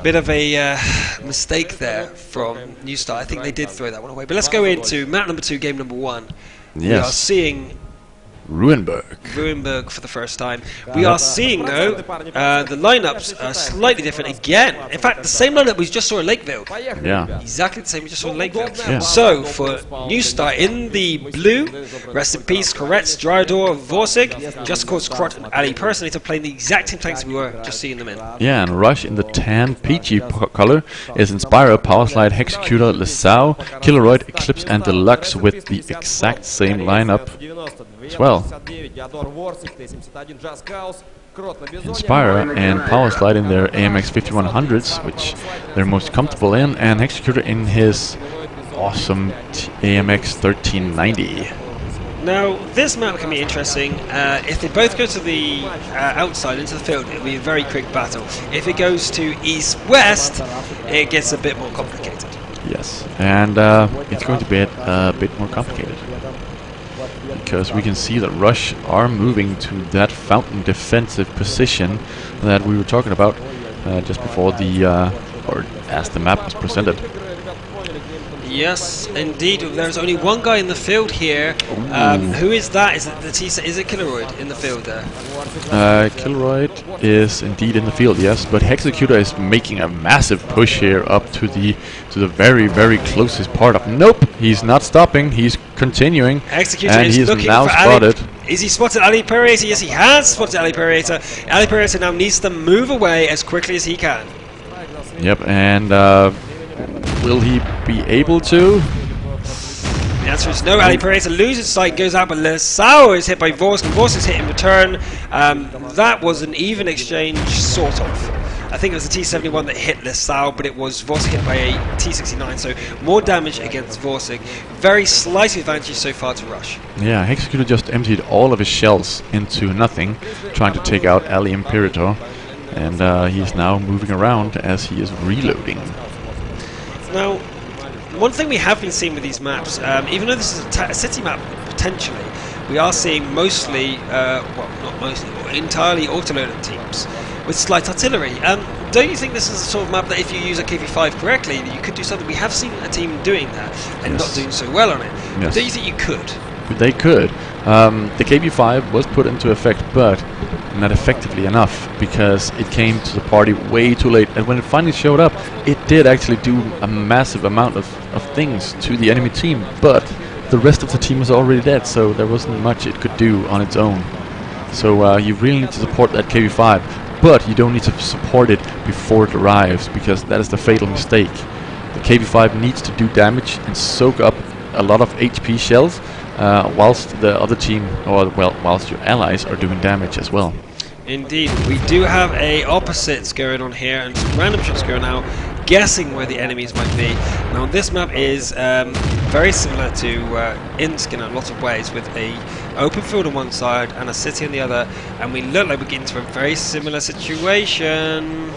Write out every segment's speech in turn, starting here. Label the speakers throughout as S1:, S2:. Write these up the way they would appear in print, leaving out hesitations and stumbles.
S1: Bit of a mistake there from New Star. I think they did throw that one away. But let's go into map number 2, game number 1.
S2: Yes.
S1: We are seeing
S2: Ruinberg
S1: for the first time. We are seeing, though, the lineups are slightly different again. In fact, the same lineup we just saw in Lakeville.
S2: Yeah.
S1: Exactly the same we just saw in Lakeville.
S2: Yeah.
S1: So, for New Star, in the blue, rest in peace, Koretz, Dryador, Vorsig, Just Cause, Krot, and Ali Personator playing the exact same tanks we were just seeing them in.
S2: Yeah, and Rush in the tan peachy color is Inspirer, Powerslide, Hexecutor, Lesau, Killeroid, Eclipse, and Deluxe with the exact same lineup as well. Inspire and Powerslide in their AMX 5100s, which they're most comfortable in, and Hexecutor in his awesome AMX 1390.
S1: Now, this map can be interesting. If they both go to the outside into the field, it'll be a very quick battle. If it goes to east-west, it gets a bit more complicated.
S2: Yes, and it's going to be a bit more complicated, because we can see that Rush are moving to that fountain defensive position that we were talking about just before or as the map was presented.
S1: Yes, indeed. There's only one guy in the field here. Who is that? Is it the Is it Killeroid in the field there?
S2: Killeroid is indeed in the field, yes, but Hexecutor is making a massive push here up to the very, very closest part of. Nope, he's not stopping. He's continuing,
S1: Executor
S2: and
S1: is
S2: he's
S1: looking
S2: now
S1: for
S2: spotted.
S1: Is he spotted Ali Perriator? Yes, he has spotted Ali Perriator. Ali Perriator now needs to move away as quickly as he can.
S2: Yep, and will he be able to?
S1: The answer is no. Ali Perriator loses sight, goes out, but Lesau is hit by Vorsk, and Vorsk is hit in return. That was an even exchange, sort of. I think it was the T-71 that hit Lesau, but it was Vorsig hit by a T-69, so more damage against Vorsig. Very slight advantage so far to Rush.
S2: Yeah, Hexecutor just emptied all of his shells into nothing, trying to take out Ali Imperator, and he is now moving around as he is reloading.
S1: Now, one thing we have been seeing with these maps, even though this is a city map potentially, we are seeing mostly, well, not mostly, but entirely autoloaded teams with slight artillery. Don't you think this is the sort of map that if you use a KV5 correctly, you could do something? We have seen a team doing that and not doing so well on it.
S2: Yes.
S1: Don't you think you could?
S2: They could. The KV5 was put into effect, but not effectively enough, because it came to the party way too late, and when it finally showed up, it did actually do a massive amount of things to the enemy team, but the rest of the team was already dead, so there wasn't much it could do on its own. So you really need to support that KV5, but you don't need to support it before it arrives, because that is the fatal mistake. The KV5 needs to do damage and soak up a lot of HP shells, whilst the other team, or well, whilst your allies are doing damage as well.
S1: Indeed, we do have a opposites going on here and some random shots going out, guessing where the enemies might be. Now this map is very similar to Insk in a lot of ways, with a open field on one side and a city on the other, and we look like we're getting to a very similar situation.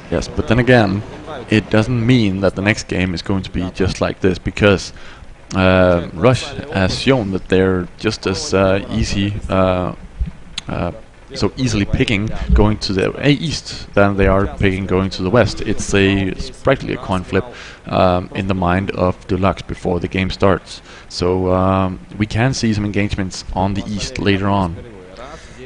S2: Yes, but then again, it doesn't mean that the next game is going to be just like this, because Rush has shown that they're just as so easily picking going to the east than they are picking going to the west. It's practically a coin flip in the mind of Deluxe before the game starts. So we can see some engagements on the east later on.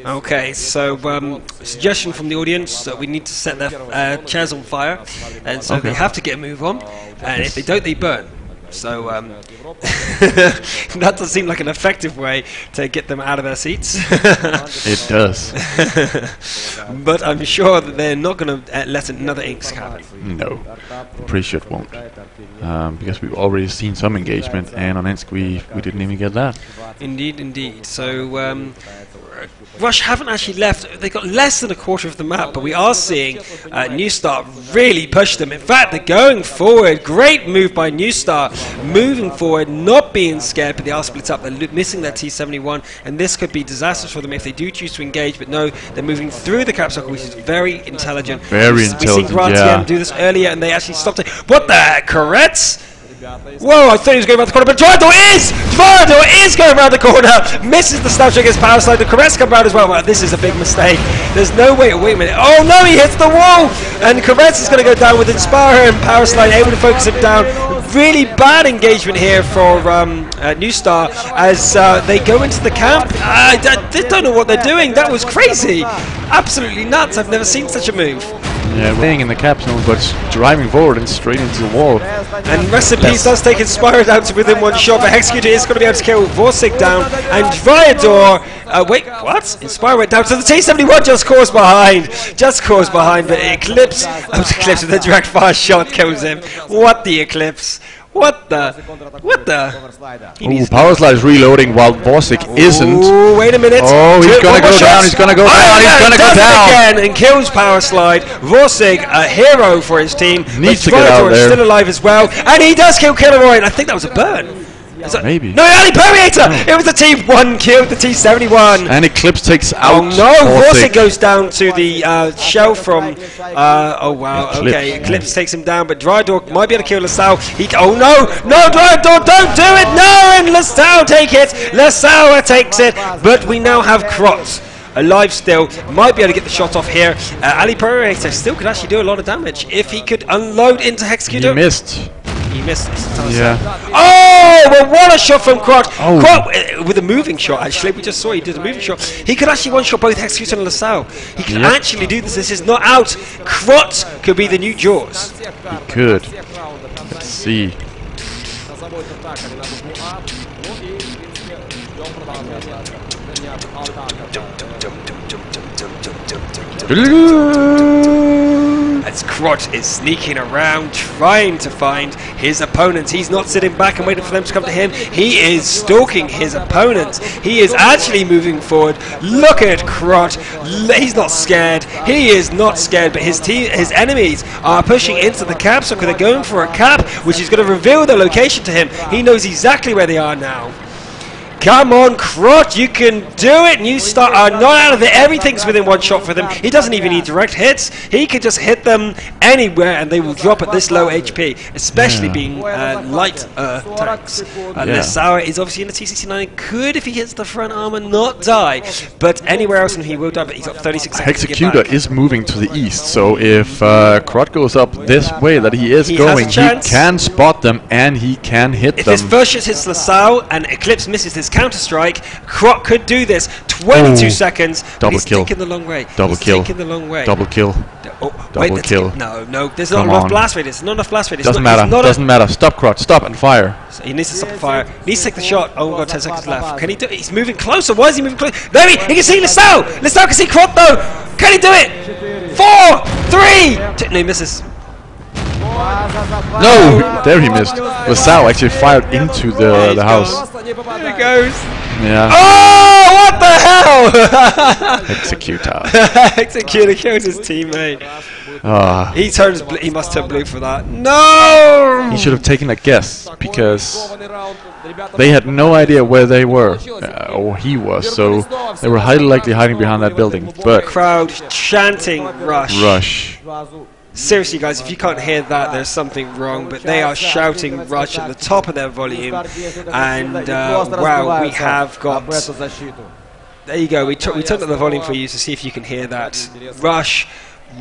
S1: Okay, so suggestion from the audience that we need to set their chairs on fire, and so they have to get a move on, and if they don't, they burn. So that does seem like an effective way to get them out of their seats.
S2: It does.
S1: But I'm sure that they're not going to let another Inks happen.
S2: No, I'm pretty sure it won't. Because we've already seen some engagement, and on Insk we didn't even get that.
S1: Indeed, indeed. So Rush haven't actually left. They got less than a quarter of the map, but we are seeing New Star really push them. In fact, they're going forward. Great move by New Star, moving forward, not being scared, but they are split up. They're missing their T-71, and this could be disastrous for them if they do choose to engage, but no, they're moving through the cap circle, which is very intelligent.
S2: Very intelligent,
S1: We've seen Grant do this earlier, and they actually stopped it. What the heck, Koretz? Whoa, I thought he was going around the corner, but Dryador is going around the corner. Misses the snap against Power Slide. The Caress come around as well. Well, this is a big mistake. There's no way. Wait a minute. Oh no, he hits the wall. And Caress is going to go down with Inspire and Power Slide able to focus him down. Really bad engagement here for New Star as they go into the camp. I don't know what they're doing. That was crazy. Absolutely nuts. I've never seen such a move.
S2: Yeah, playing in the cap zone, but driving forward and straight into the wall.
S1: And Rest in Peace does take Inspire down to within one shot, but Executor is going to be able to kill Vorsig down. And Dryador, wait, what? Inspire went down to the T-71, just caused behind, but Eclipse with the direct fire shot kills him. What the Eclipse? What the?
S2: Ooh, Power Slide is reloading while Vorsig isn't.
S1: Ooh, wait a minute.
S2: Oh, he's gonna go down, he's gonna go down, he's gonna go down.
S1: Again and kills Power Slide. Vorsig, a hero for his team.
S2: Needs to get out there.
S1: Still alive as well. And he does kill Killeroy, and I think that was a burn.
S2: Maybe.
S1: No, Ali Permeator! Oh. It was the T1 kill, the T71.
S2: And Eclipse takes out.
S1: Oh no, Vorsig goes down to the shell from. Oh wow, Eclipse. Okay, Eclipse takes him down, but Dryador might be able to kill LaSalle. Oh no, Dryador, don't do it! No, and LaSalle take it! LaSalle takes it, but we now have Krot alive still, might be able to get the shot off here. Ali Permeator still could actually do a lot of damage if he could unload into Hexecutor.
S2: He missed.
S1: He missed.
S2: Yeah.
S1: Oh, well, what a shot from Krot. Oh. Krot with a moving shot, actually. We just saw he did a moving shot. He could actually one-shot both Executor and LaSalle. He could actually do this. This is not out. Krot could be the new Jaws.
S2: He could. Let's see.
S1: As Krot is sneaking around trying to find his opponents. He's not sitting back and waiting for them to come to him. He is stalking his opponents. He is actually moving forward. Look at Krot. He's not scared. He is not scared, but his enemies are pushing into the cap, so they're going for a cap, which is going to reveal the location to him. He knows exactly where they are now. Come on, Krot, you can do it. New Star are not out of it. Everything's within one shot for them. He doesn't even need direct hits. He can just hit them anywhere and they will drop at this low HP, especially being light tanks. LaSalle is obviously in the T69. Could, if he hits the front armor, not die. But anywhere else, and he will die, but he's got 36 seconds to get back.
S2: Hexecutor is moving to the east, so if Krot goes up this way that he is going, he can spot them and he can hit them.
S1: If his first shot hits LaSalle and Eclipse misses his Counter-Strike, Krot could do this. 22 seconds.
S2: Double kill.
S1: Taking the long way.
S2: Double kill.
S1: Taking the long way.
S2: Double kill. Double kill.
S1: No, there's not enough blast radius. Not enough blast radius.
S2: Doesn't matter. Stop, Krot. Stop and fire.
S1: So he needs to stop the fire. He needs to take the shot. Oh, we've got 10 seconds left. Can he do it? He's moving closer. Why is he moving closer? There he can see LaSalle. LaSalle can see Krot though. Can he do it? 4, 3. No, he misses.
S2: No! There he missed. LaSalle actually fired into the house.
S1: There he goes.
S2: Yeah.
S1: Oh, what the hell!
S2: Executor.
S1: Executor kills his teammate. He must turn blue for that. No!
S2: He should have taken a guess, because they had no idea where they were, or he was, so they were highly likely hiding behind that building. But
S1: crowd chanting Rush.
S2: Rush.
S1: Seriously, guys, if you can't hear that, there's something wrong. But they are shouting Rush at the top of their volume. And, wow, we have got... There you go. We turned up the volume for you to see if you can hear that. Rush,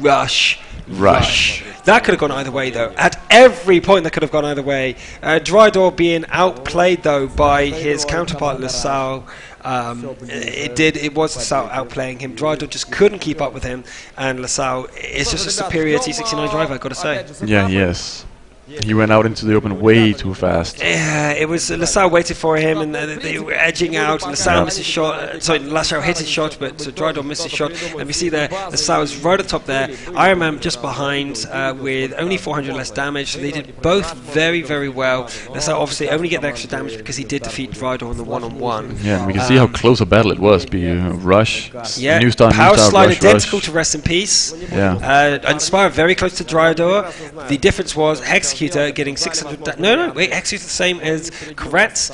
S1: Rush, Rush. That could have gone either way, though. At every point, that could have gone either way. Dryador being outplayed, though, by his counterpart, LaSalle. It was LaSalle outplaying him. Dryador just couldn't keep up with him, and LaSalle is just a superior T69 driver, I've got to say.
S2: Yeah, he is. He went out into the open way too fast.
S1: Yeah, it was LaSalle waited for him, and they were edging out. LaSalle missed his shot. Sorry, LaSalle hit his shot, but Dryador missed his shot. And we see there, LaSalle is right at the top there. Iron Man just behind with only 400 less damage. So they did both very, very well. LaSalle obviously only get the extra damage because he did defeat Dryador in the one-on-one.
S2: Yeah, and we can see how close a battle it was. Rush,
S1: yeah,
S2: New Star,
S1: Power Slide
S2: Rush,
S1: identical
S2: Rush.
S1: to Rest in Peace.
S2: Yeah.
S1: Inspire very close to Dryador. The difference was Hex Executor getting 600. No, wait, Executor the same as Koretz,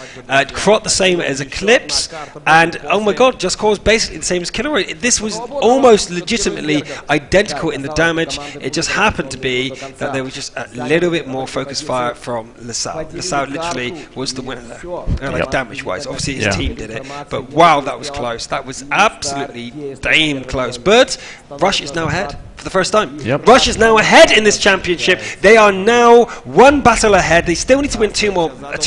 S1: Krot the same as Eclipse, and oh my god, Just Cause basically the same as Killeroy. This was almost legitimately identical in the damage. It just happened to be that there was just a little bit more focused fire from LaSalle. LaSalle literally was the winner there, like damage-wise. Obviously his team did it, but wow, that was close. That was absolutely damn close. But Rush is now ahead for the first time. Rush is now ahead in this championship. They are now one battle ahead. They still need to win two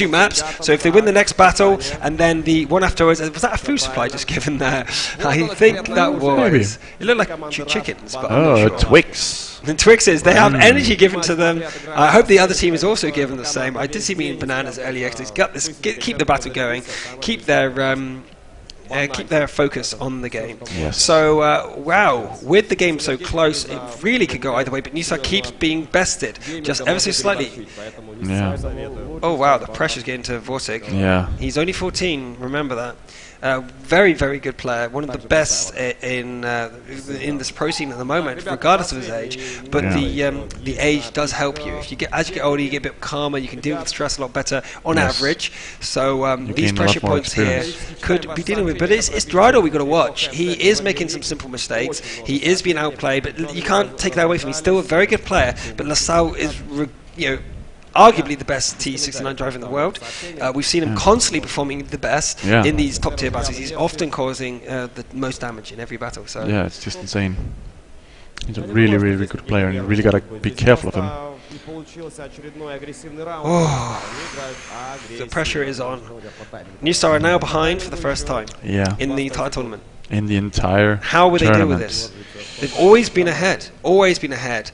S1: maps. So if they win the next battle and then the one afterwards, was that a food supply just given there? I think that was. It looked like chickens, but I'm not sure.
S2: Twix.
S1: The Twixes, they have energy given to them. I hope the other team is also given the same. I did see me eating bananas earlier because got this. Keep the battle going. Keep their focus on the game. So, wow, with the game so close, it really could go either way, but Nisa keeps being bested, just ever so slightly. Oh, wow, the pressure's getting to Vortig. He's only 14, remember that. Very, very good player, one of the best in this pro scene at the moment, regardless of his age. But the age does help you. If you as you get older, you get a bit calmer. You can deal with stress a lot better on average. So these pressure points here could be dealing with. But it's Drydo we've got to watch. He is making some simple mistakes. He is being outplayed, but you can't take that away from him. He's still a very good player. But LaSalle is, arguably the best T69 driver in the world. We've seen him constantly performing the best in these top tier battles. He's often causing the most damage in every battle. So
S2: yeah, it's just insane. He's a really, really good player, and you really gotta be careful of him.
S1: Oh, the pressure is on. New Star are now behind for the first time. In the entire tournament.
S2: In the entire.
S1: How will they deal with this? They've always been ahead. Always been ahead.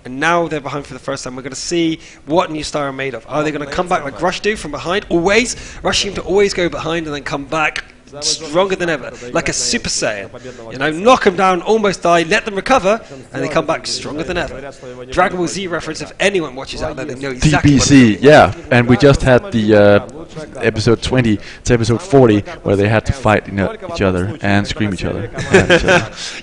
S1: And now they're behind for the first time. We're going to see what New Star are made of. Are they going to come back like Rush do from behind? Always. Rush seem to always go behind and then come back stronger than ever, like a Super Saiyan. Knock them down, almost die, let them recover, and they come back stronger than ever. Dragon Ball Z reference, if anyone watches out there, they know exactly
S2: DBZ, and we just had the episode 20 to episode 40 where they had to fight each other and scream each other.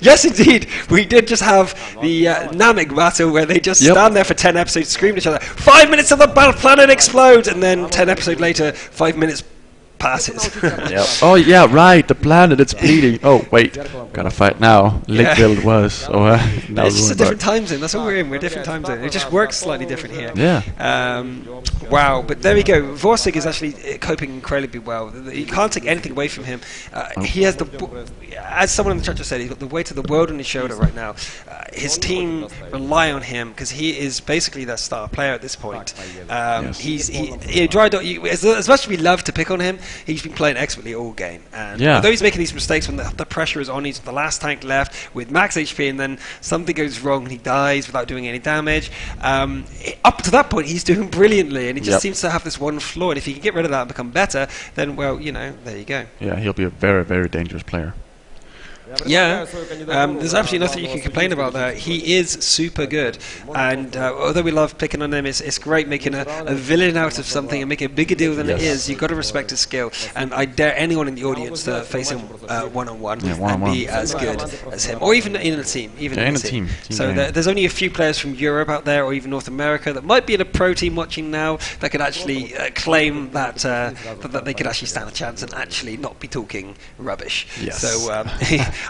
S1: Yes, indeed. We did just have the Namek battle where they just stand there for 10 episodes, scream at each other. 5 minutes of the battle planet explodes, and then 10 episodes later, 5 minutes passes.
S2: Oh yeah, right. The planet, it's bleeding. Oh wait, gotta fight now. Lakeville was. Now
S1: it's just a different time zone. That's what we're in. We're a different time zone. It just works slightly different here. Wow. But there we go. Vorsig is actually coping incredibly well. You can't take anything away from him. He has as someone in the chat just said, he's got the weight of the world on his shoulder right now. His team rely on him because he is basically their star player at this point. As much as we love to pick on him, he's been playing expertly all game. And although he's making these mistakes when the pressure is on, he's the last tank left with max HP, and then something goes wrong and he dies without doing any damage. Up to that point, he's doing brilliantly, and he just seems to have this one flaw. And if he can get rid of that and become better, then, well, there you go.
S2: Yeah, he'll be a very, very dangerous player.
S1: There's absolutely nothing you can complain about there. He is super good, and although we love picking on him, it's great making a villain out of something and making a bigger deal than it is. You've got to respect his skill, and I dare anyone in the audience to face him one-on-one and be as good as him, or even in a team. So there's only a few players from Europe out there, or even North America, that might be in a pro team watching now that could actually claim that they could actually stand a chance and actually not be talking rubbish. So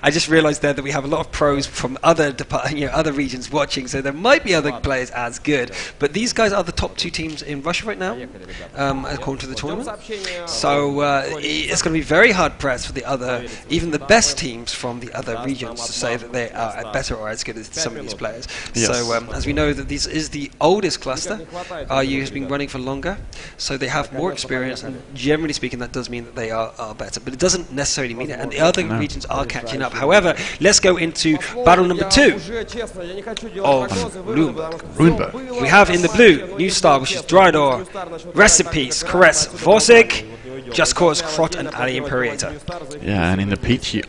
S1: I just realised there that we have a lot of pros from other regions watching, so there might be other players as good. But these guys are the top two teams in Russia right now, according to the tournament. So it's going to be very hard pressed for even the best teams from the other regions to say that they are better or as good as some of these players. So as we know that this is the oldest cluster, RU has been running for longer, so they have more experience, and generally speaking that does mean that they are better, but it doesn't necessarily mean it, and the other regions are catching up. However, let's go into battle number 2 of Ruinberg. We have in the blue New Star, which is Drydor, Rest in Peace, Caress, Vorsig, Just Cause, Krot, and Ali Imperator.
S2: And in the peachy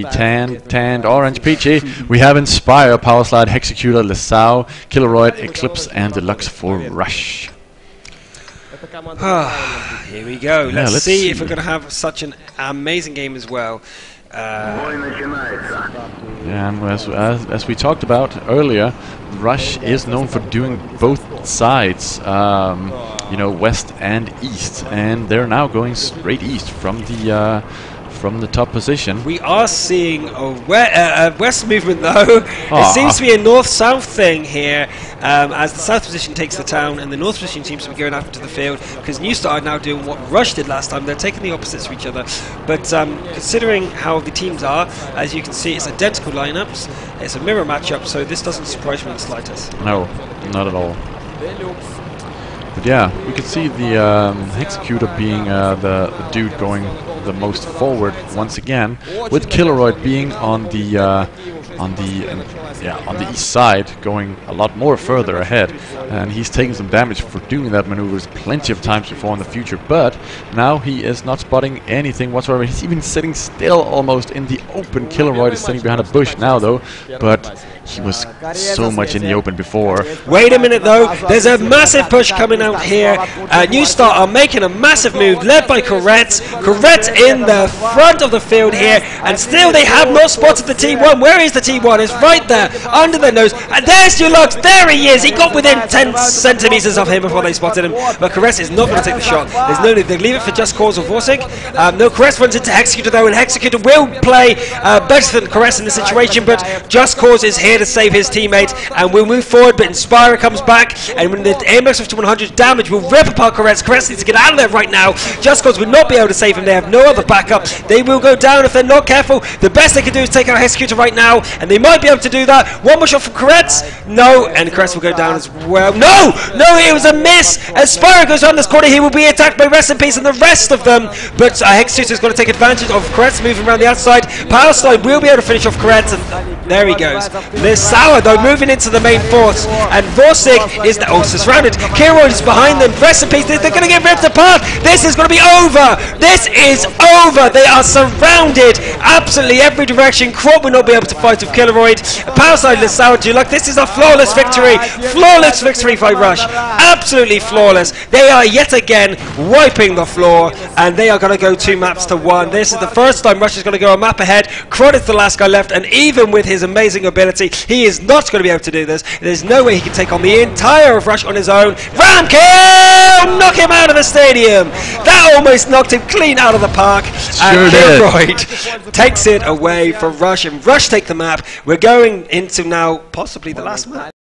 S2: tanned orange peachy, we have Inspire, Power Slide, Hexecutor, LaSalle, Killeroid, Eclipse, and Deluxe for Rush.
S1: Here we go. Let's see if we're going to have such an amazing game as well.
S2: And as we talked about earlier, Rush is known for doing both sides, you know, west and east, and they're now going straight east from the top position.
S1: We are seeing a west movement though. It seems to be a north-south thing here, as the south position takes the town and the north position seems to be going out into the field, because New Star are now doing what Rush did last time. They're taking the opposites to each other. But considering how the teams are, as you can see, it's identical lineups. It's a mirror matchup, so this doesn't surprise me in the slightest.
S2: No, not at all. But yeah, we could see the Executor being the dude going the most forward once again, with Killeroyd being on the east side, going a lot more further ahead, and he's taking some damage for doing that maneuvers plenty of times before in the future. But now he is not spotting anything whatsoever. He's even sitting still almost in the open. Killeroyd is sitting behind a bush now though, but he was so much in the open before.
S1: Wait a minute though, there's a massive push coming out here. New Star are making a massive move, led by Koretz. Koretz in the front of the field here, and still they have not spotted the T1. Where is the T1? It's right there, under their nose. And there's Dulux, there he is. He got within 10 centimeters of him before they spotted him. But Koretz is not going to take the shot. There's no need, they leave it for Just Cause or Vorsig. No, Koretz runs into Executor though, and Executor will play better than Koretz in the situation, but Just Cause is here to save his teammate, and we'll move forward. But Inspirer comes back, and when the AMX of 100 damage will rip apart Koretz. Koretz needs to get out of there right now. Just Cause will not be able to save him. They have no other backup. They will go down if they're not careful. The best they can do is take out Executor right now, and they might be able to do that. One more shot from Koretz. No, and Koretz will go down as well. No, it was a miss. As Spyro goes on this corner, he will be attacked by Rest in Peace and the rest of them. But Executor is going to take advantage of Koretz moving around the outside. Power Slide will be able to finish off Koretz, and there he goes. There's Sour though moving into the main force, and Vorsig is also surrounded. Killeroyd is behind them. Rest in Peace. They're going to get ripped apart. This is going to be over. This is over. They are surrounded absolutely every direction. Crop will not be able to fight with Killeroyd. Power Slide is Sour Dulux. This is a flawless victory. Flawless victory by Rush. Absolutely flawless. They are yet again wiping the floor, and they are going to go 2 maps to 1. This is the first time Rush is going to go a map ahead. Crod is the last guy left, and even with his amazing ability, he is not going to be able to do this. There's no way he can take on the entire of Rush on his own. Ram kill! Knock him out of the stadium. That almost knocked him clean out of the park. And Killeroyd takes it away from Rush, and Rush take the map. We're going into now possibly the last map.